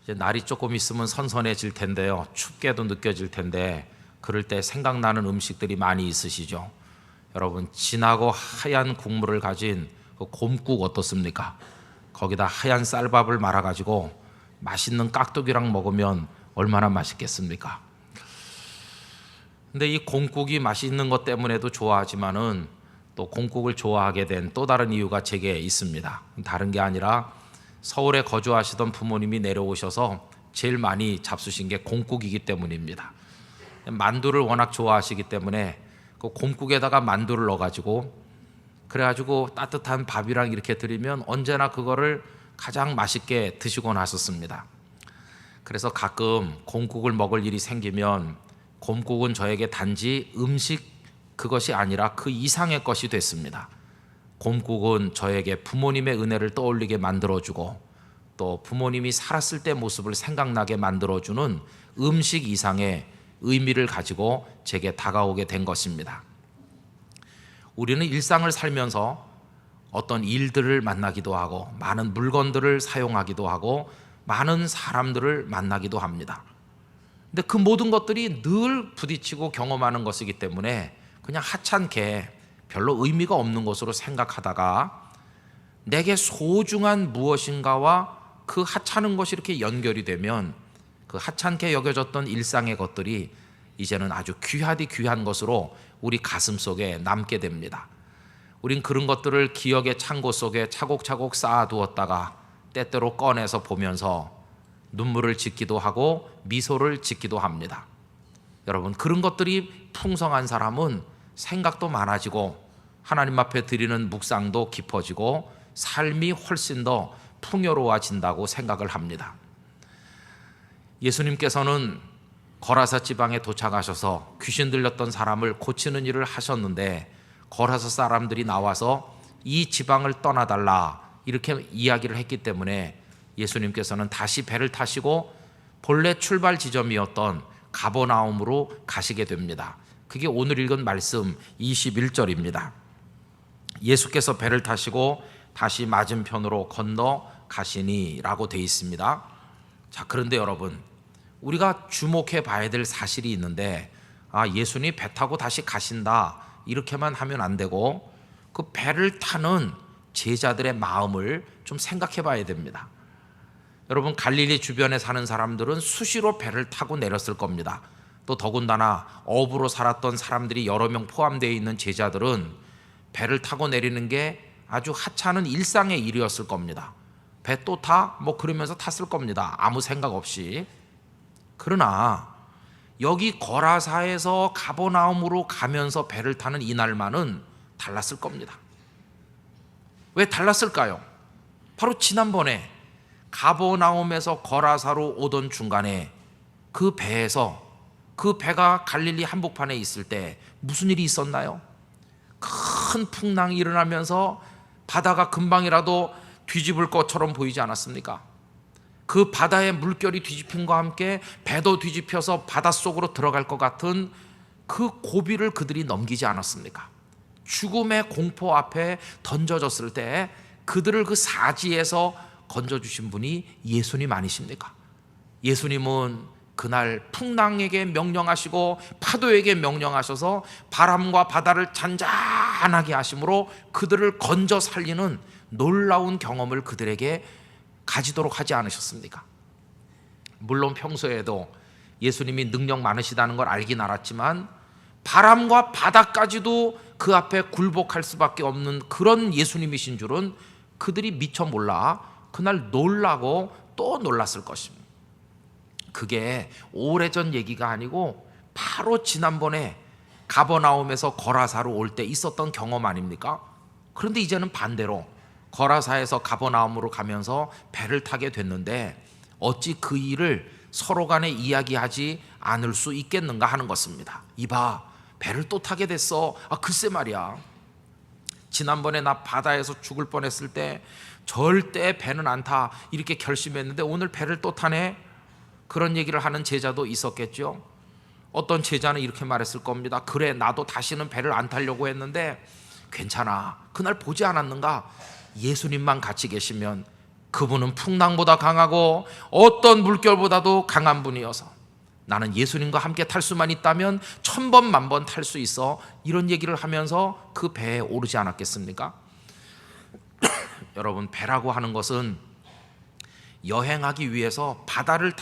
이제 날이 조금 있으면 선선해질 텐데요. 춥게도 느껴질 텐데 그럴 때 생각나는 음식들이 많이 있으시죠? 여러분, 진하고 하얀 국물을 가진 그 곰국 어떻습니까? 거기다 하얀 쌀밥을 말아가지고 맛있는 깍두기랑 먹으면 얼마나 맛있겠습니까? 근데 이 곰국이 맛있는 것 때문에도 좋아하지만은 또 곰국을 좋아하게 된 또 다른 이유가 제게 있습니다. 다른 게 아니라 서울에 거주하시던 부모님이 내려오셔서 제일 많이 잡수신 게 곰국이기 때문입니다. 만두를 워낙 좋아하시기 때문에 그 곰국에다가 만두를 넣어가지고 그래가지고 따뜻한 밥이랑 이렇게 드리면 언제나 그거를 가장 맛있게 드시곤 하셨습니다. 그래서 가끔 곰국을 먹을 일이 생기면 곰국은 저에게 단지 음식 그것이 아니라 그 이상의 것이 됐습니다. 곰국은 저에게 부모님의 은혜를 떠올리게 만들어주고 또 부모님이 살았을 때 모습을 생각나게 만들어주는 음식 이상의 의미를 가지고 제게 다가오게 된 것입니다. 우리는 일상을 살면서 어떤 일들을 만나기도 하고 많은 물건들을 사용하기도 하고 많은 사람들을 만나기도 합니다. 근데 그 모든 것들이 늘 부딪히고 경험하는 것이기 때문에 그냥 하찮게 별로 의미가 없는 것으로 생각하다가 내게 소중한 무엇인가와 그 하찮은 것이 이렇게 연결이 되면 그 하찮게 여겨졌던 일상의 것들이 이제는 아주 귀하디 귀한 것으로 우리 가슴 속에 남게 됩니다. 우린 그런 것들을 기억의 창고 속에 차곡차곡 쌓아두었다가 때때로 꺼내서 보면서 눈물을 짓기도 하고 미소를 짓기도 합니다. 여러분, 그런 것들이 풍성한 사람은 생각도 많아지고 하나님 앞에 드리는 묵상도 깊어지고 삶이 훨씬 더 풍요로워진다고 생각을 합니다. 예수님께서는 거라사 지방에 도착하셔서 귀신 들렸던 사람을 고치는 일을 하셨는데 거라사 사람들이 나와서 이 지방을 떠나달라 이렇게 이야기를 했기 때문에 예수님께서는 다시 배를 타시고 본래 출발 지점이었던 가버나움으로 가시게 됩니다. 그게 오늘 읽은 말씀 21절입니다. 예수께서 배를 타시고 다시 맞은편으로 건너 가시니라고 되어 있습니다. 자, 그런데 여러분, 우리가 주목해 봐야 될 사실이 있는데 예수님이 배 타고 다시 가신다 이렇게만 하면 안 되고 그 배를 타는 제자들의 마음을 좀 생각해 봐야 됩니다. 여러분, 갈릴리 주변에 사는 사람들은 수시로 배를 타고 내렸을 겁니다. 또 더군다나 어부로 살았던 사람들이 여러 명 포함되어 있는 제자들은 배를 타고 내리는 게 아주 하찮은 일상의 일이었을 겁니다. 배 또 타? 뭐 그러면서 탔을 겁니다. 아무 생각 없이. 그러나 여기 거라사에서 가버나움으로 가면서 배를 타는 이날만은 달랐을 겁니다. 왜 달랐을까요? 바로 지난번에 가버나움에서 거라사로 오던 중간에 그 배에서 그 배가 갈릴리 한복판에 있을 때 무슨 일이 있었나요? 큰 풍랑이 일어나면서 바다가 금방이라도 뒤집을 것처럼 보이지 않았습니까? 그 바다의 물결이 뒤집힘과 함께 배도 뒤집혀서 바닷속으로 들어갈 것 같은 그 고비를 그들이 넘기지 않았습니까? 죽음의 공포 앞에 던져졌을 때 그들을 그 사지에서 건져주신 분이 예수님 아니십니까? 예수님은 그날 풍랑에게 명령하시고 파도에게 명령하셔서 바람과 바다를 잔잔하게 하심으로 그들을 건져 살리는 놀라운 경험을 그들에게 가지도록 하지 않으셨습니까? 물론 평소에도 예수님이 능력 많으시다는 걸 알긴 알았지만 바람과 바다까지도 그 앞에 굴복할 수밖에 없는 그런 예수님이신 줄은 그들이 미처 몰라 그날 놀라고 또 놀랐을 것입니다. 그게 오래전 얘기가 아니고 바로 지난번에 가버나움에서 거라사로 올 때 있었던 경험 아닙니까? 그런데 이제는 반대로 거라사에서 가버나움으로 가면서 배를 타게 됐는데 어찌 그 일을 서로 간에 이야기하지 않을 수 있겠는가 하는 것입니다. 이봐, 배를 또 타게 됐어. 글쎄 말이야, 지난번에 나 바다에서 죽을 뻔했을 때 절대 배는 안 타 이렇게 결심했는데 오늘 배를 또 타네. 그런 얘기를 하는 제자도 있었겠죠. 어떤 제자는 이렇게 말했을 겁니다. 그래, 나도 다시는 배를 안 타려고 했는데 괜찮아, 그날 보지 않았는가? 예수님만 같이 계시면 그분은 풍랑보다 강하고 어떤 물결보다도 강한 분이어서 나는 예수님과 함께 탈 수만 있다면 1000번 만번 탈 수 있어, 이런 얘기를 하면서 그 배에 오르지 않았겠습니까? 여러분, 배라고 하는 것은 여행하기 위해서 바다를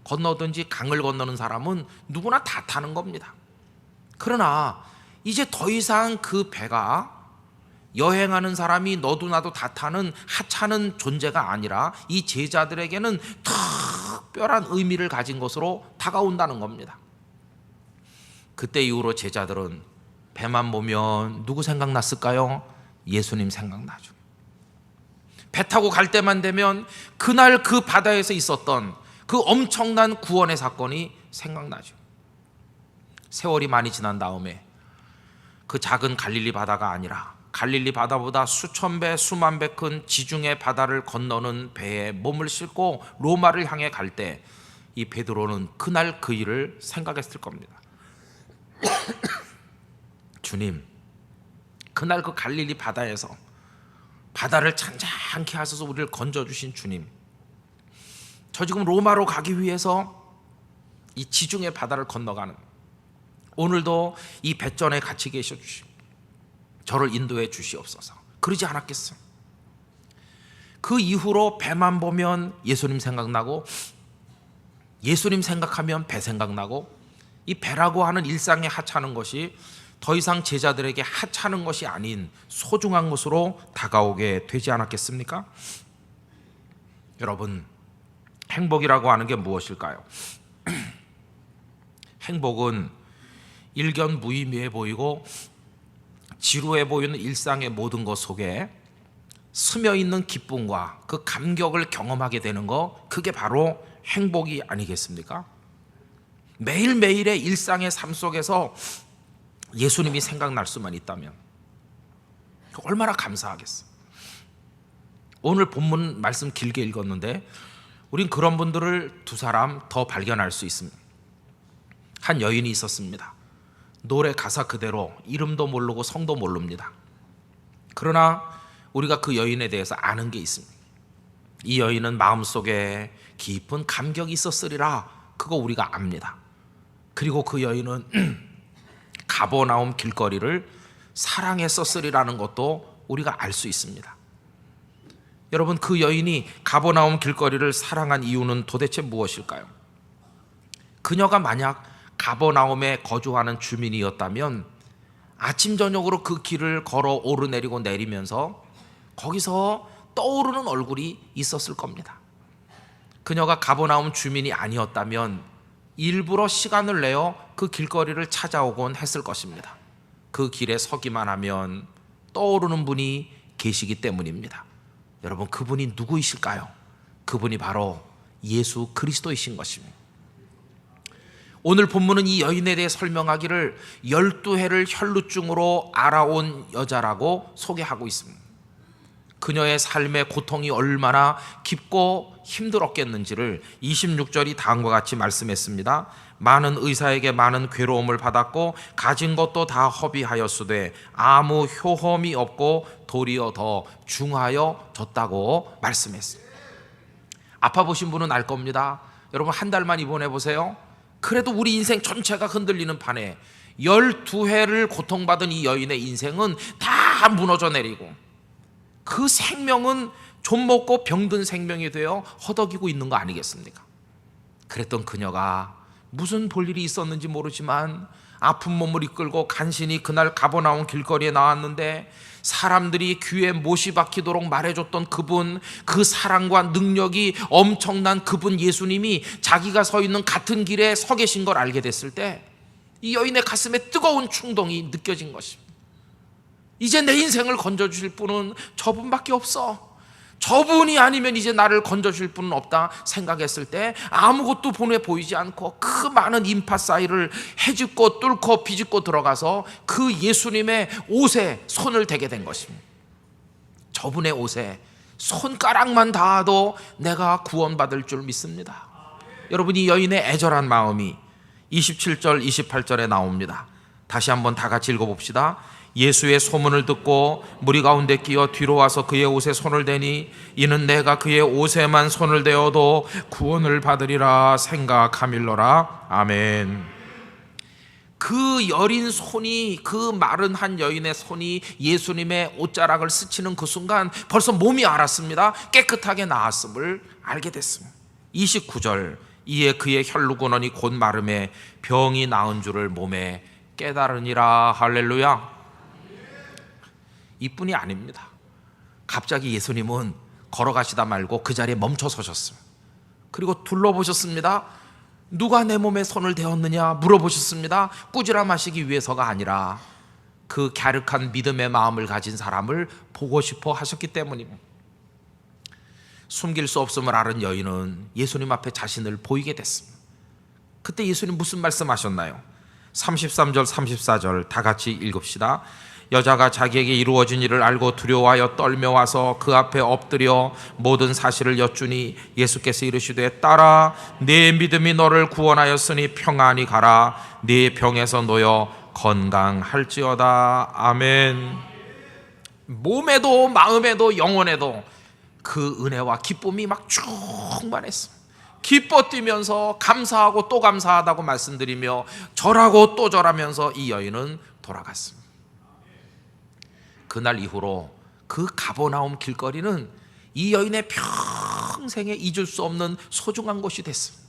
건너든지 강을 건너는 사람은 누구나 다 타는 겁니다. 그러나 이제 더 이상 그 배가 여행하는 사람이 너도 나도 다 타는 하찮은 존재가 아니라 이 제자들에게는 특별한 의미를 가진 것으로 다가온다는 겁니다. 그때 이후로 제자들은 배만 보면 누구 생각났을까요? 예수님 생각나죠. 배 타고 갈 때만 되면 그날 그 바다에서 있었던 그 엄청난 구원의 사건이 생각나죠. 세월이 많이 지난 다음에 그 작은 갈릴리 바다가 아니라 갈릴리 바다보다 수천 배, 수만 배 큰 지중해 바다를 건너는 배에 몸을 싣고 로마를 향해 갈 때 이 베드로는 그날 그 일을 생각했을 겁니다. 주님, 그날 그 갈릴리 바다에서 바다를 찬찬케 하셔서 우리를 건져주신 주님, 저 지금 로마로 가기 위해서 이 지중해 바다를 건너가는, 오늘도 이 배전에 같이 계셔 주시고 저를 인도해 주시옵소서. 그러지 않았겠어요? 그 이후로 배만 보면 예수님 생각나고, 예수님 생각하면 배 생각나고, 이 배라고 하는 일상에 하찮은 것이 더 이상 제자들에게 하찮은 것이 아닌 소중한 것으로 다가오게 되지 않았겠습니까? 여러분, 행복이라고 하는 게 무엇일까요? 행복은 일견 무의미해 보이고 지루해 보이는 일상의 모든 것 속에 스며있는 기쁨과 그 감격을 경험하게 되는 것, 그게 바로 행복이 아니겠습니까? 매일매일의 일상의 삶 속에서 예수님이 생각날 수만 있다면 얼마나 감사하겠어요. 오늘 본문 말씀 길게 읽었는데 우린 그런 분들을 두 사람 더 발견할 수 있습니다. 한 여인이 있었습니다. 노래 가사 그대로 이름도 모르고 성도 모릅니다. 그러나 우리가 그 여인에 대해서 아는 게 있습니다. 이 여인은 마음속에 깊은 감격이 있었으리라, 그거 우리가 압니다. 그리고 그 여인은 가버나움 길거리를 사랑했었으리라는 것도 우리가 알 수 있습니다. 여러분, 그 여인이 가버나움 길거리를 사랑한 이유는 도대체 무엇일까요? 그녀가 만약 가버나움에 거주하는 주민이었다면 아침 저녁으로 그 길을 걸어 오르내리고 내리면서 거기서 떠오르는 얼굴이 있었을 겁니다. 그녀가 가버나움 주민이 아니었다면 일부러 시간을 내어 그 길거리를 찾아오곤 했을 것입니다. 그 길에 서기만 하면 떠오르는 분이 계시기 때문입니다. 여러분, 그분이 누구이실까요? 그분이 바로 예수 그리스도이신 것입니다. 오늘 본문은 이 여인에 대해 설명하기를 12해를 혈루증으로 알아온 여자라고 소개하고 있습니다. 그녀의 삶의 고통이 얼마나 깊고 힘들었겠는지를 26절이 다음과 같이 말씀했습니다. 많은 의사에게 많은 괴로움을 받았고 가진 것도 다 허비하였으되 아무 효험이 없고 도리어 더 중하여졌다고 말씀했습니다. 아파 보신 분은 알 겁니다. 여러분, 한 달만 입원해 보세요. 그래도 우리 인생 전체가 흔들리는 판에 12회를 고통받은 이 여인의 인생은 다 무너져 내리고 그 생명은 좀 먹고 병든 생명이 되어 허덕이고 있는 거 아니겠습니까? 그랬던 그녀가 무슨 볼일이 있었는지 모르지만 아픈 몸을 이끌고 간신히 그날 가버나움 길거리에 나왔는데 사람들이 귀에 못이 박히도록 말해줬던 그분, 그 사랑과 능력이 엄청난 그분 예수님이 자기가 서 있는 같은 길에 서 계신 걸 알게 됐을 때 이 여인의 가슴에 뜨거운 충동이 느껴진 것입니다. 이제 내 인생을 건져주실 분은 저분밖에 없어. 저분이 아니면 이제 나를 건져줄 분은 없다 생각했을 때 아무것도 본에 보이지 않고 그 많은 인파 사이를 헤집고 뚫고 비집고 들어가서 그 예수님의 옷에 손을 대게 된 것입니다. 저분의 옷에 손가락만 닿아도 내가 구원받을 줄 믿습니다. 여러분, 이 여인의 애절한 마음이 27절 28절에 나옵니다. 다시 한번 다 같이 읽어봅시다. 예수의 소문을 듣고 무리 가운데 끼어 뒤로 와서 그의 옷에 손을 대니 이는 내가 그의 옷에만 손을 대어도 구원을 받으리라 생각함일러라. 아멘. 그 여린 손이, 그 마른 한 여인의 손이 예수님의 옷자락을 스치는 그 순간 벌써 몸이 알았습니다. 깨끗하게 나았음을 알게 됐습니다. 29절, 이에 그의 혈루근원이 곧 마름에 병이 나은 줄을 몸에 깨달으니라. 할렐루야. 이뿐이 아닙니다. 갑자기 예수님은 걸어가시다 말고 그 자리에 멈춰 서셨습니다. 그리고 둘러보셨습니다. 누가 내 몸에 손을 대었느냐 물어보셨습니다. 꾸지람 하시기 위해서가 아니라 그 갸륵한 믿음의 마음을 가진 사람을 보고 싶어 하셨기 때문입니다. 숨길 수 없음을 아는 여인은 예수님 앞에 자신을 보이게 됐습니다. 그때 예수님 무슨 말씀하셨나요? 33절 34절 다 같이 읽읍시다. 여자가 자기에게 이루어진 일을 알고 두려워하여 떨며 와서 그 앞에 엎드려 모든 사실을 여쭈니 예수께서 이르시되 딸아, 네 믿음이 너를 구원하였으니 평안히 가라. 네 병에서 놓여 건강할지어다. 아멘. 몸에도 마음에도 영혼에도 그 은혜와 기쁨이 막 충만했습니다. 기뻐 뛰면서 감사하고 또 감사하다고 말씀드리며 절하고 또 절하면서 이 여인은 돌아갔습니다. 그날 이후로 그 가버나움 길거리는 이 여인의 평생에 잊을 수 없는 소중한 곳이 됐습니다.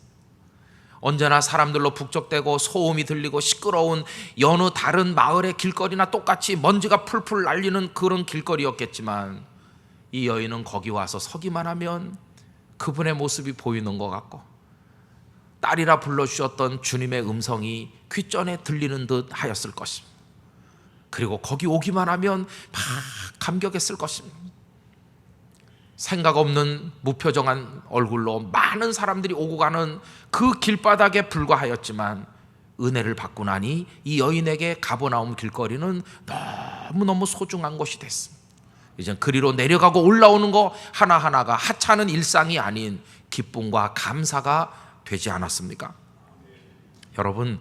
언제나 사람들로 북적대고 소음이 들리고 시끄러운 여느 다른 마을의 길거리나 똑같이 먼지가 풀풀 날리는 그런 길거리였겠지만 이 여인은 거기 와서 서기만 하면 그분의 모습이 보이는 것 같고 딸이라 불러주셨던 주님의 음성이 귓전에 들리는 듯 하였을 것입니다. 그리고 거기 오기만 하면 막 감격했을 것입니다. 생각 없는 무표정한 얼굴로 많은 사람들이 오고 가는 그 길바닥에 불과하였지만 은혜를 받고 나니 이 여인에게 가버나움 길거리는 너무너무 소중한 곳이 됐습니다. 이젠 그리로 내려가고 올라오는 거 하나하나가 하찮은 일상이 아닌 기쁨과 감사가 되지 않았습니까? 여러분,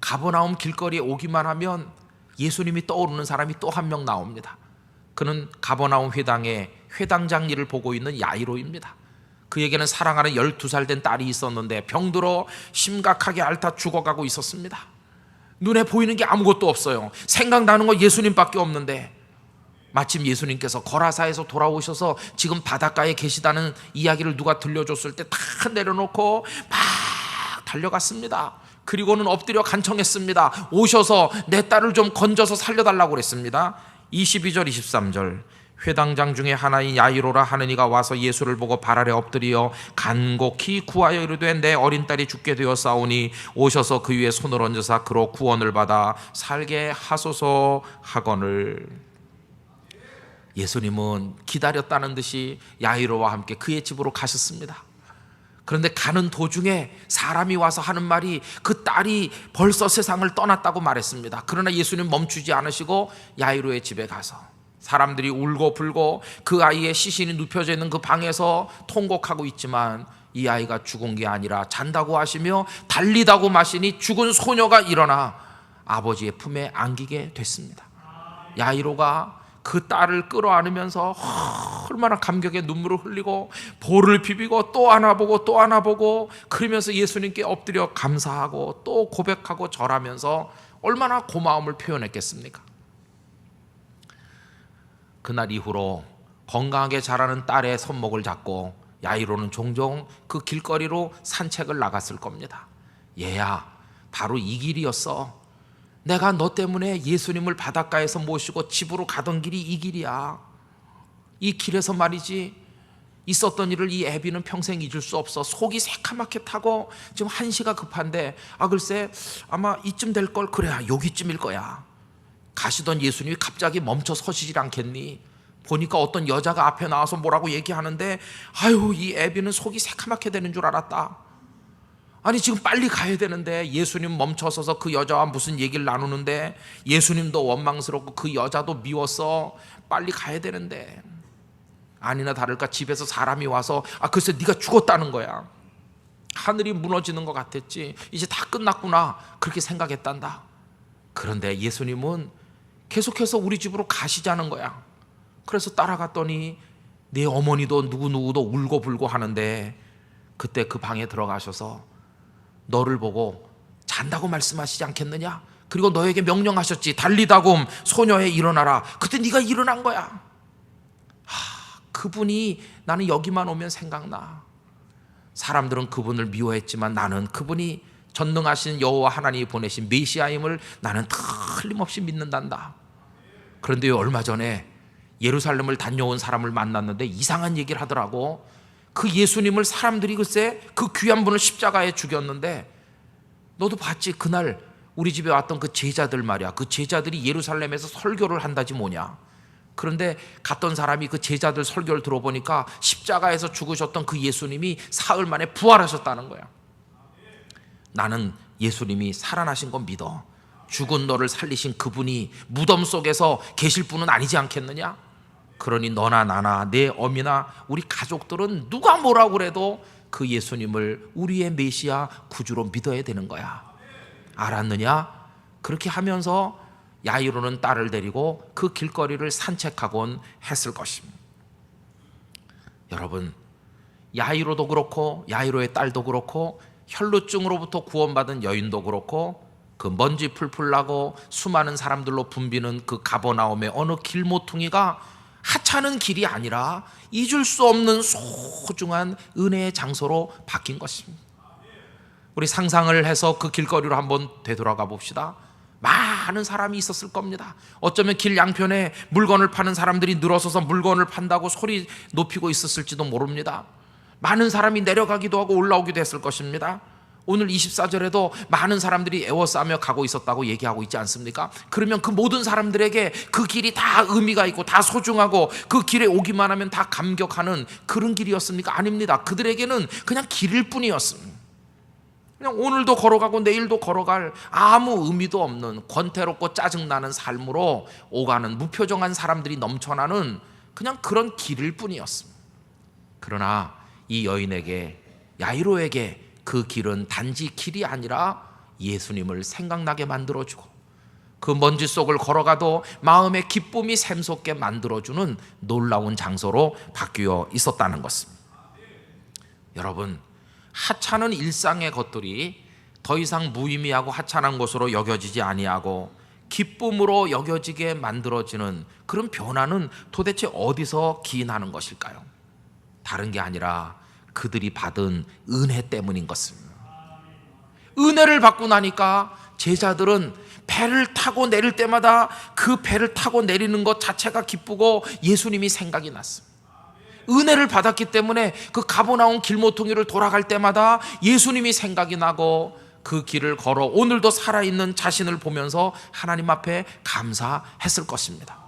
가버나움 길거리에 오기만 하면 예수님이 떠오르는 사람이 또 한 명 나옵니다. 그는 가버나움 회당의 회당장 일을 보고 있는 야이로입니다. 그에게는 사랑하는 12살 된 딸이 있었는데 병들어 심각하게 앓다 죽어가고 있었습니다. 눈에 보이는 게 아무것도 없어요. 생각나는 거 예수님밖에 없는데 마침 예수님께서 거라사에서 돌아오셔서 지금 바닷가에 계시다는 이야기를 누가 들려줬을 때 다 내려놓고 막 달려갔습니다. 그리고는 엎드려 간청했습니다. 오셔서 내 딸을 좀 건져서 살려달라고 그랬습니다. 22절 23절 회당장 중에 하나인 야이로라 하는 이가 와서 예수를 보고 발 아래 엎드려 간곡히 구하여 이르되 내 어린 딸이 죽게 되었사오니 오셔서 그 위에 손을 얹으사 그로 구원을 받아 살게 하소서 하거늘. 예수님은 기다렸다는 듯이 야이로와 함께 그의 집으로 가셨습니다. 그런데 가는 도중에 사람이 와서 하는 말이 그 딸이 벌써 세상을 떠났다고 말했습니다. 그러나 예수님 멈추지 않으시고 야이로의 집에 가서 사람들이 울고 불고 그 아이의 시신이 눕혀져 있는 그 방에서 통곡하고 있지만 이 아이가 죽은 게 아니라 잔다고 하시며 달리다고 마시니 죽은 소녀가 일어나 아버지의 품에 안기게 됐습니다. 야이로가 그 딸을 끌어안으면서 얼마나 감격의 눈물을 흘리고 볼을 비비고 또 안아보고 또 안아보고 그러면서 예수님께 엎드려 감사하고 또 고백하고 절하면서 얼마나 고마움을 표현했겠습니까? 그날 이후로 건강하게 자라는 딸의 손목을 잡고 야이로는 종종 그 길거리로 산책을 나갔을 겁니다. 얘야, 바로 이 길이었어. 내가 너 때문에 예수님을 바닷가에서 모시고 집으로 가던 길이 이 길이야. 이 길에서 말이지 있었던 일을 이 애비는 평생 잊을 수 없어. 속이 새카맣게 타고 지금 한시가 급한데 글쎄 아마 이쯤 될 걸. 그래야 여기쯤일 거야. 가시던 예수님이 갑자기 멈춰 서시질 않겠니? 보니까 어떤 여자가 앞에 나와서 뭐라고 얘기하는데 아유, 이 애비는 속이 새카맣게 되는 줄 알았다. 아니 지금 빨리 가야 되는데 예수님 멈춰서서 그 여자와 무슨 얘기를 나누는데 예수님도 원망스럽고 그 여자도 미웠어. 빨리 가야 되는데 아니나 다를까 집에서 사람이 와서 글쎄 네가 죽었다는 거야. 하늘이 무너지는 것 같았지. 이제 다 끝났구나 그렇게 생각했단다. 그런데 예수님은 계속해서 우리 집으로 가시자는 거야. 그래서 따라갔더니 내 어머니도 누구누구도 울고불고 하는데 그때 그 방에 들어가셔서 너를 보고 잔다고 말씀하시지 않겠느냐? 그리고 너에게 명령하셨지. 달리다곰 소녀에 일어나라. 그때 네가 일어난 거야. 그분이 나는 여기만 오면 생각나. 사람들은 그분을 미워했지만 나는 그분이 전능하신 여호와 하나님이 보내신 메시아임을 나는 틀림없이 믿는단다. 그런데 얼마 전에 예루살렘을 다녀온 사람을 만났는데 이상한 얘기를 하더라고. 그 예수님을 사람들이 글쎄 그 귀한 분을 십자가에 죽였는데 너도 봤지? 그날 우리 집에 왔던 그 제자들 말이야. 그 제자들이 예루살렘에서 설교를 한다지 뭐냐. 그런데 갔던 사람이 그 제자들 설교를 들어보니까 십자가에서 죽으셨던 그 예수님이 사흘 만에 부활하셨다는 거야. 나는 예수님이 살아나신 건 믿어. 죽은 너를 살리신 그분이 무덤 속에서 계실 분은 아니지 않겠느냐? 그러니 너나 나나 내 어미나 우리 가족들은 누가 뭐라고 그래도 그 예수님을 우리의 메시아 구주로 믿어야 되는 거야. 알았느냐? 그렇게 하면서 야이로는 딸을 데리고 그 길거리를 산책하곤 했을 것입니다. 여러분, 야이로도 그렇고 야이로의 딸도 그렇고 혈루증으로부터 구원받은 여인도 그렇고 그 먼지 풀풀 나고 수많은 사람들로 붐비는 그 가버나움의 어느 길모퉁이가 하찮은 길이 아니라 잊을 수 없는 소중한 은혜의 장소로 바뀐 것입니다. 우리 상상을 해서 그 길거리로 한번 되돌아가 봅시다. 많은 사람이 있었을 겁니다. 어쩌면 길 양편에 물건을 파는 사람들이 늘어서서 물건을 판다고 소리 높이고 있었을지도 모릅니다. 많은 사람이 내려가기도 하고 올라오기도 했을 것입니다. 오늘 24절에도 많은 사람들이 에워싸며 가고 있었다고 얘기하고 있지 않습니까? 그러면 그 모든 사람들에게 그 길이 다 의미가 있고 다 소중하고 그 길에 오기만 하면 다 감격하는 그런 길이었습니까? 아닙니다. 그들에게는 그냥 길일 뿐이었습니다. 그냥 오늘도 걸어가고 내일도 걸어갈 아무 의미도 없는 권태롭고 짜증나는 삶으로 오가는 무표정한 사람들이 넘쳐나는 그냥 그런 길일 뿐이었습니다. 그러나 이 여인에게, 야이로에게 그 길은 단지 길이 아니라 예수님을 생각나게 만들어주고 그 먼지 속을 걸어가도 마음의 기쁨이 샘솟게 만들어주는 놀라운 장소로 바뀌어 있었다는 것입니다. 여러분, 하찮은 일상의 것들이 더 이상 무의미하고 하찮은 것으로 여겨지지 아니하고 기쁨으로 여겨지게 만들어지는 그런 변화는 도대체 어디서 기인하는 것일까요? 다른 게 아니라 그들이 받은 은혜 때문인 것입니다. 은혜를 받고 나니까 제자들은 배를 타고 내릴 때마다 그 배를 타고 내리는 것 자체가 기쁘고 예수님이 생각이 났습니다. 은혜를 받았기 때문에 그 가버나움 길모퉁이를 돌아갈 때마다 예수님이 생각이 나고 그 길을 걸어 오늘도 살아있는 자신을 보면서 하나님 앞에 감사했을 것입니다.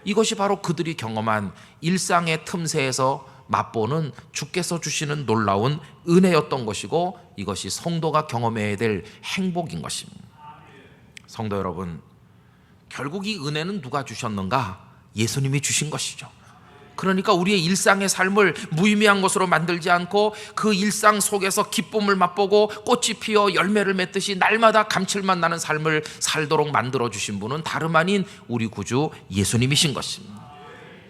이것이 바로 그들이 경험한 일상의 틈새에서 맛보는 주께서 주시는 놀라운 은혜였던 것이고 이것이 성도가 경험해야 될 행복인 것입니다. 성도 여러분, 결국 이 은혜는 누가 주셨는가? 예수님이 주신 것이죠. 그러니까 우리의 일상의 삶을 무의미한 것으로 만들지 않고 그 일상 속에서 기쁨을 맛보고 꽃이 피어 열매를 맺듯이 날마다 감칠맛 나는 삶을 살도록 만들어주신 분은 다름 아닌 우리 구주 예수님이신 것입니다.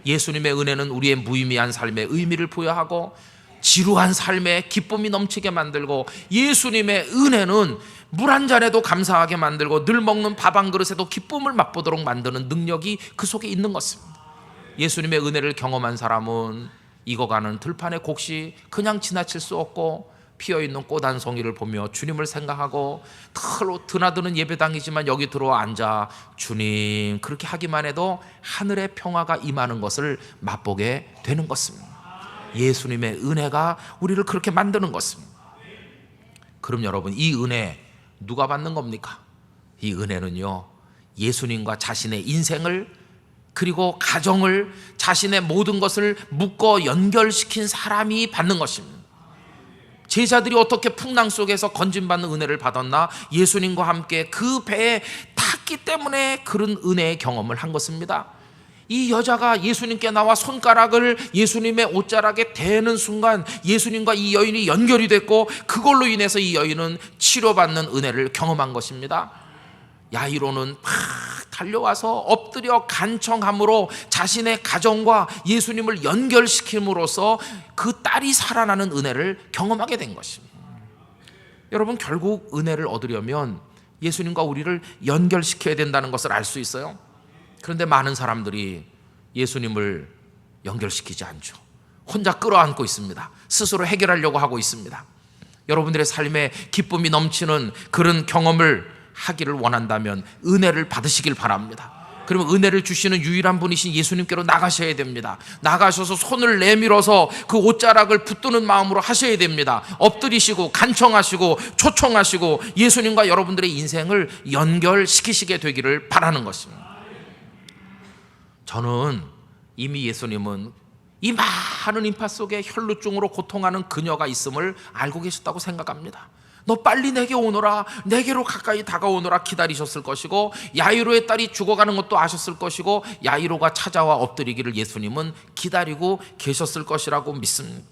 예수님의 은혜는 우리의 무의미한 삶에 의미를 부여하고 지루한 삶에 기쁨이 넘치게 만들고 예수님의 은혜는 물 한 잔에도 감사하게 만들고 늘 먹는 밥 한 그릇에도 기쁨을 맛보도록 만드는 능력이 그 속에 있는 것입니다. 예수님의 은혜를 경험한 사람은 익어가는 들판의 곡식 그냥 지나칠 수 없고 피어있는 꽃 한 송이를 보며 주님을 생각하고 드나드는 예배당이지만 여기 들어와 앉아 주님 그렇게 하기만 해도 하늘의 평화가 임하는 것을 맛보게 되는 것입니다. 예수님의 은혜가 우리를 그렇게 만드는 것입니다. 그럼 여러분, 이 은혜 누가 받는 겁니까? 이 은혜는요, 예수님과 자신의 인생을 그리고 가정을 자신의 모든 것을 묶어 연결시킨 사람이 받는 것입니다. 제자들이 어떻게 풍랑 속에서 건진받는 은혜를 받았나? 예수님과 함께 그 배에 탔기 때문에 그런 은혜의 경험을 한 것입니다. 이 여자가 예수님께 나와 손가락을 예수님의 옷자락에 대는 순간 예수님과 이 여인이 연결이 됐고 그걸로 인해서 이 여인은 치료받는 은혜를 경험한 것입니다. 야이로는 막 달려와서 엎드려 간청함으로 자신의 가정과 예수님을 연결시킴으로써 그 딸이 살아나는 은혜를 경험하게 된 것입니다. 여러분, 결국 은혜를 얻으려면 예수님과 우리를 연결시켜야 된다는 것을 알 수 있어요. 그런데 많은 사람들이 예수님을 연결시키지 않죠. 혼자 끌어안고 있습니다. 스스로 해결하려고 하고 있습니다. 여러분들의 삶에 기쁨이 넘치는 그런 경험을 하기를 원한다면 은혜를 받으시길 바랍니다. 그러면 은혜를 주시는 유일한 분이신 예수님께로 나가셔야 됩니다. 나가셔서 손을 내밀어서 그 옷자락을 붙드는 마음으로 하셔야 됩니다. 엎드리시고 간청하시고 초청하시고 예수님과 여러분들의 인생을 연결시키시게 되기를 바라는 것입니다. 저는 이미 예수님은 이 많은 인파 속에 혈루증으로 고통하는 그녀가 있음을 알고 계셨다고 생각합니다. 너 빨리 내게 오너라, 내게로 가까이 다가오너라 기다리셨을 것이고, 야이로의 딸이 죽어가는 것도 아셨을 것이고, 야이로가 찾아와 엎드리기를 예수님은 기다리고 계셨을 것이라고 믿습니다.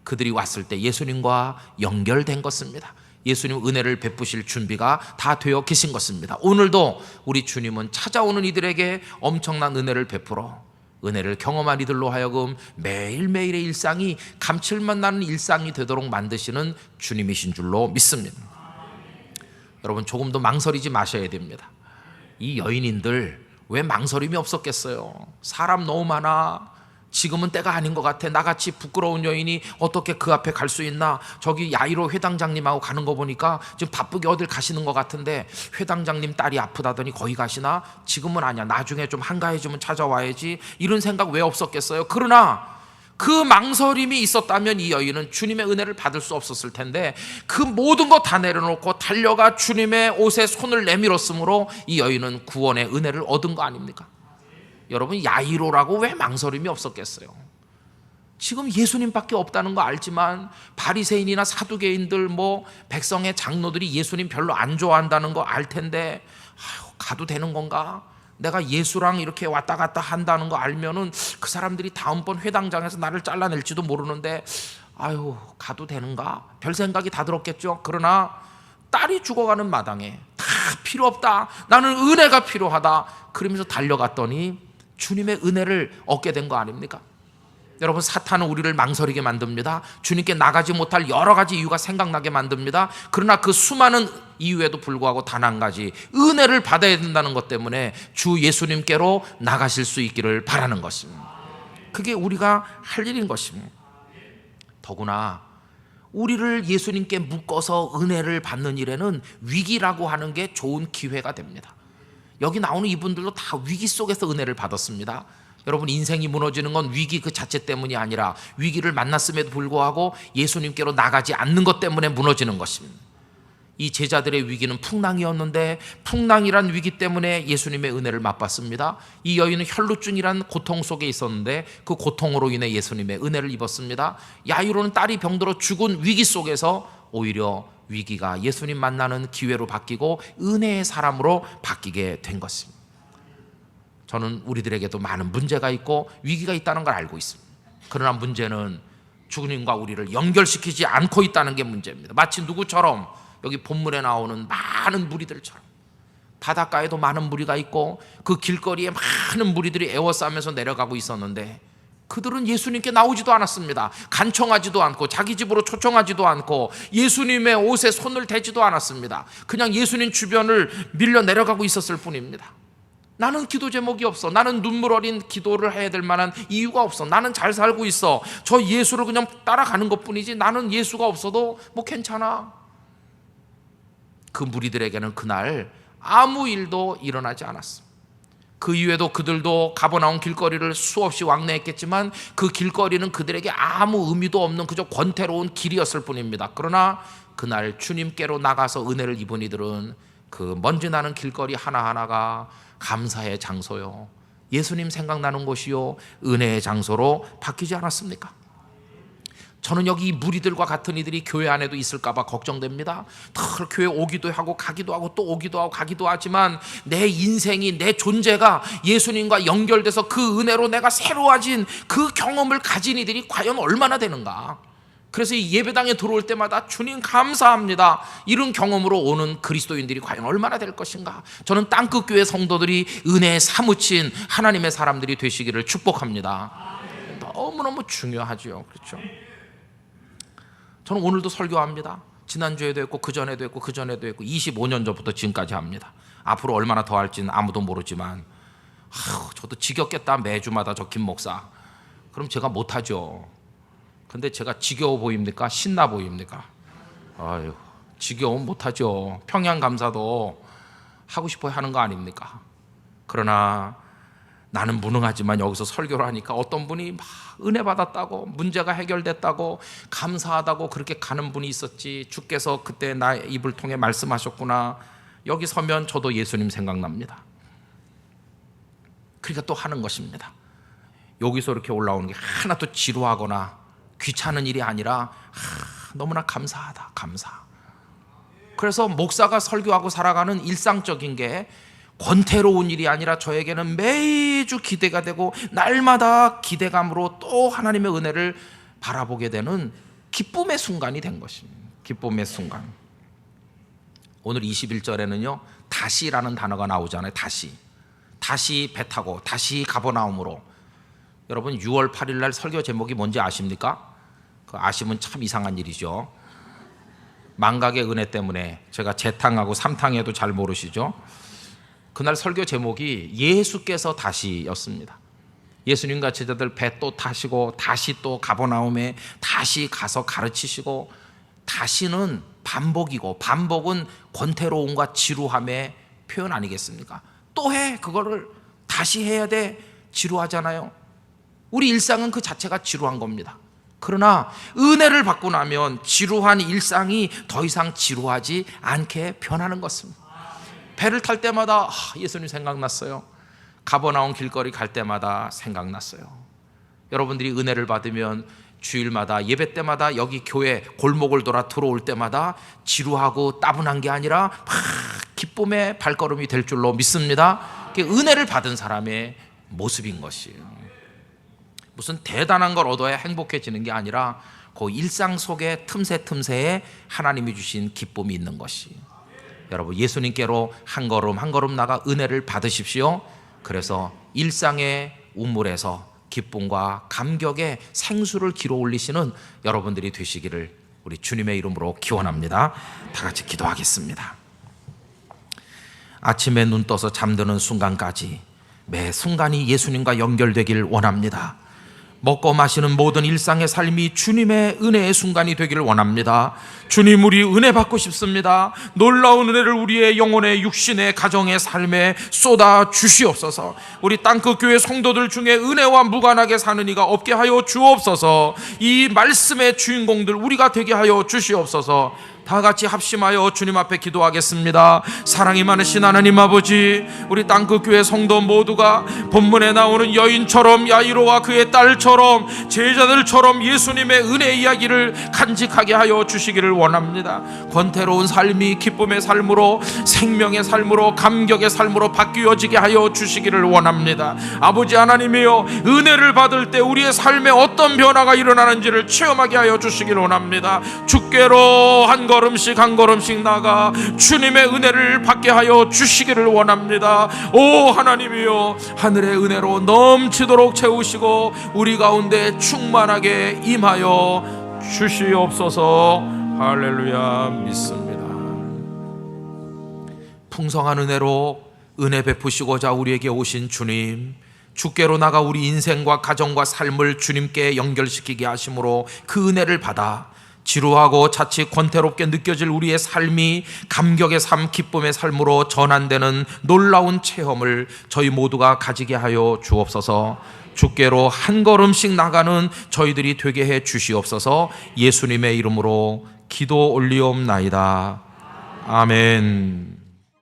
그들이 왔을 때 예수님과 연결된 것입니다. 예수님 은혜를 베푸실 준비가 다 되어 계신 것입니다. 오늘도 우리 주님은 찾아오는 이들에게 엄청난 은혜를 베풀어 은혜를 경험한 이들로 하여금 매일매일의 일상이 감칠맛 나는 일상이 되도록 만드시는 주님이신 줄로 믿습니다. 여러분, 조금 더 망설이지 마셔야 됩니다. 이 여인인들 왜 망설임이 없었겠어요? 사람 너무 많아. 지금은 때가 아닌 것 같아. 나같이 부끄러운 여인이 어떻게 그 앞에 갈 수 있나? 저기 야이로 회당장님하고 가는 거 보니까 지금 바쁘게 어딜 가시는 것 같은데, 회당장님 딸이 아프다더니 거기 가시나? 지금은 아니야. 나중에 좀 한가해지면 찾아와야지. 이런 생각 왜 없었겠어요? 그러나 그 망설임이 있었다면 이 여인은 주님의 은혜를 받을 수 없었을 텐데, 그 모든 것 다 내려놓고 달려가 주님의 옷에 손을 내밀었으므로 이 여인은 구원의 은혜를 얻은 거 아닙니까? 여러분, 야이로라고 왜 망설임이 없었겠어요? 지금 예수님밖에 없다는 거 알지만 바리새인이나 사두개인들 백성의 장로들이 예수님 별로 안 좋아한다는 거 알 텐데, 가도 되는 건가? 내가 예수랑 이렇게 왔다 갔다 한다는 거 알면은 그 사람들이 다음번 회당장에서 나를 잘라낼지도 모르는데, 가도 되는가? 별 생각이 다 들었겠죠. 그러나 딸이 죽어가는 마당에 다 필요 없다, 나는 은혜가 필요하다, 그러면서 달려갔더니 주님의 은혜를 얻게 된 거 아닙니까? 여러분, 사탄은 우리를 망설이게 만듭니다. 주님께 나가지 못할 여러 가지 이유가 생각나게 만듭니다. 그러나 그 수많은 이유에도 불구하고 단 한 가지, 은혜를 받아야 된다는 것 때문에 주 예수님께로 나가실 수 있기를 바라는 것입니다. 그게 우리가 할 일인 것입니다. 더구나 우리를 예수님께 묶어서 은혜를 받는 일에는 위기라고 하는 게 좋은 기회가 됩니다. 여기 나오는 이분들도 다 위기 속에서 은혜를 받았습니다. 여러분, 인생이 무너지는 건 위기 그 자체 때문이 아니라 위기를 만났음에도 불구하고 예수님께로 나가지 않는 것 때문에 무너지는 것입니다. 이 제자들의 위기는 풍랑이었는데 풍랑이란 위기 때문에 예수님의 은혜를 맛봤습니다. 이 여인은 혈루증이란 고통 속에 있었는데 그 고통으로 인해 예수님의 은혜를 입었습니다. 야이로는 딸이 병들어 죽은 위기 속에서 오히려 위기가 예수님 만나는 기회로 바뀌고 은혜의 사람으로 바뀌게 된 것입니다. 저는 우리들에게도 많은 문제가 있고 위기가 있다는 걸 알고 있습니다. 그러나 문제는 주님과 우리를 연결시키지 않고 있다는 게 문제입니다. 마치 누구처럼? 여기 본문에 나오는 많은 무리들처럼. 바닷가에도 많은 무리가 있고 그 길거리에 많은 무리들이 에워싸면서 내려가고 있었는데, 그들은 예수님께 나오지도 않았습니다. 간청하지도 않고 자기 집으로 초청하지도 않고 예수님의 옷에 손을 대지도 않았습니다. 그냥 예수님 주변을 밀려 내려가고 있었을 뿐입니다. 나는 기도 제목이 없어. 나는 눈물 어린 기도를 해야 될 만한 이유가 없어. 나는 잘 살고 있어. 저 예수를 그냥 따라가는 것뿐이지 나는 예수가 없어도 괜찮아. 그 무리들에게는 그날 아무 일도 일어나지 않았어. 그 이후에도 그들도 가버나움 길거리를 수없이 왕래했겠지만 그 길거리는 그들에게 아무 의미도 없는 그저 권태로운 길이었을 뿐입니다. 그러나 그날 주님께로 나가서 은혜를 입은 이들은 그 먼지 나는 길거리 하나하나가 감사의 장소요, 예수님 생각나는 곳이요, 은혜의 장소로 바뀌지 않았습니까? 저는 여기 무리들과 같은 이들이 교회 안에도 있을까 봐 걱정됩니다. 늘 교회 오기도 하고 가기도 하고 또 오기도 하고 가기도 하지만 내 인생이, 내 존재가 예수님과 연결돼서 그 은혜로 내가 새로워진 그 경험을 가진 이들이 과연 얼마나 되는가? 그래서 이 예배당에 들어올 때마다 주님 감사합니다, 이런 경험으로 오는 그리스도인들이 과연 얼마나 될 것인가. 저는 땅끝교회 성도들이 은혜에 사무친 하나님의 사람들이 되시기를 축복합니다. 너무너무 중요하죠. 그렇죠? 저는 오늘도 설교합니다. 지난주에도 했고 그전에도 했고 그전에도 했고 25년 전부터 지금까지 합니다. 앞으로 얼마나 더 할지는 아무도 모르지만 저도 지겹겠다, 매주마다 저 김 목사. 그럼 제가 못하죠. 근데 제가 지겨워 보입니까? 신나 보입니까? 아유, 지겨우면 못하죠. 평양감사도 하고 싶어 하는 거 아닙니까? 그러나 나는 무능하지만 여기서 설교를 하니까 어떤 분이 막 은혜 받았다고, 문제가 해결됐다고, 감사하다고 그렇게 가는 분이 있었지. 주께서 그때 나의 입을 통해 말씀하셨구나. 여기 서면 저도 예수님 생각납니다. 그러니까 또 하는 것입니다. 여기서 이렇게 올라오는 게 하나도 지루하거나 귀찮은 일이 아니라 너무나 감사하다, 감사. 그래서 목사가 설교하고 살아가는 일상적인 게 권태로운 일이 아니라 저에게는 매주 기대가 되고 날마다 기대감으로 또 하나님의 은혜를 바라보게 되는 기쁨의 순간이 된 것입니다. 기쁨의 순간. 오늘 21절에는요 다시라는 단어가 나오잖아요. 다시 배 타고 다시 가버나움으로. 여러분 6월 8일 날 설교 제목이 뭔지 아십니까? 그 아시면 참 이상한 일이죠. 망각의 은혜 때문에 제가 재탕하고 삼탕해도 잘 모르시죠. 그날 설교 제목이 예수께서 다시였습니다. 예수님과 제자들 배 또 타시고 다시 또 가버나움에 다시 가서 가르치시고, 다시는 반복이고 반복은 권태로움과 지루함의 표현 아니겠습니까? 또 해, 그거를 다시 해야 돼. 지루하잖아요. 우리 일상은 그 자체가 지루한 겁니다. 그러나 은혜를 받고 나면 지루한 일상이 더 이상 지루하지 않게 변하는 것입니다. 배를 탈 때마다 예수님 생각났어요. 가버나움 길거리 갈 때마다 생각났어요. 여러분들이 은혜를 받으면 주일마다 예배 때마다 여기 교회 골목을 돌아 들어올 때마다 지루하고 따분한 게 아니라 막 기쁨의 발걸음이 될 줄로 믿습니다. 그게 은혜를 받은 사람의 모습인 것이에요. 무슨 대단한 걸 얻어야 행복해지는 게 아니라 그 일상 속에 틈새에 하나님이 주신 기쁨이 있는 것이. 여러분 예수님께로 한 걸음 한 걸음 나가 은혜를 받으십시오. 그래서 일상의 우물에서 기쁨과 감격의 생수를 길어 올리시는 여러분들이 되시기를 우리 주님의 이름으로 기원합니다. 다 같이 기도하겠습니다. 아침에 눈 떠서 잠드는 순간까지 매 순간이 예수님과 연결되길 원합니다. 먹고 마시는 모든 일상의 삶이 주님의 은혜의 순간이 되기를 원합니다. 주님, 우리 은혜 받고 싶습니다. 놀라운 은혜를 우리의 영혼의 육신의 가정의 삶에 쏟아 주시옵소서. 우리 땅끝 교회 성도들 중에 은혜와 무관하게 사는 이가 없게 하여 주옵소서. 이 말씀의 주인공들 우리가 되게 하여 주시옵소서. 다 같이 합심하여 주님 앞에 기도하겠습니다. 사랑이 많으신 하나님 아버지, 우리 땅끝 교회 성도 모두가 본문에 나오는 여인처럼, 야이로와 그의 딸처럼, 제자들처럼 예수님의 은혜 이야기를 간직하게 하여 주시기를 원합니다. 권태로운 삶이 기쁨의 삶으로, 생명의 삶으로, 감격의 삶으로 바뀌어지게 하여 주시기를 원합니다. 아버지 하나님이여, 은혜를 받을 때 우리의 삶에 어떤 변화가 일어나는지를 체험하게 하여 주시기를 원합니다. 주께로 한 걸음씩 나가 주님의 은혜를 받게 하여 주시기를 원합니다. 오 하나님이여, 하늘의 은혜로 넘치도록 채우시고 우리 가운데 충만하게 임하여 주시옵소서. 할렐루야. 믿습니다. 풍성한 은혜로 은혜 베푸시고자 우리에게 오신 주님, 주께로 나가 우리 인생과 가정과 삶을 주님께 연결시키게 하심으로 그 은혜를 받아 지루하고 자칫 권태롭게 느껴질 우리의 삶이 감격의 삶, 기쁨의 삶으로 전환되는 놀라운 체험을 저희 모두가 가지게 하여 주옵소서. 주께로 한 걸음씩 나가는 저희들이 되게 해 주시옵소서. 예수님의 이름으로 기도 올리옵나이다. 아멘.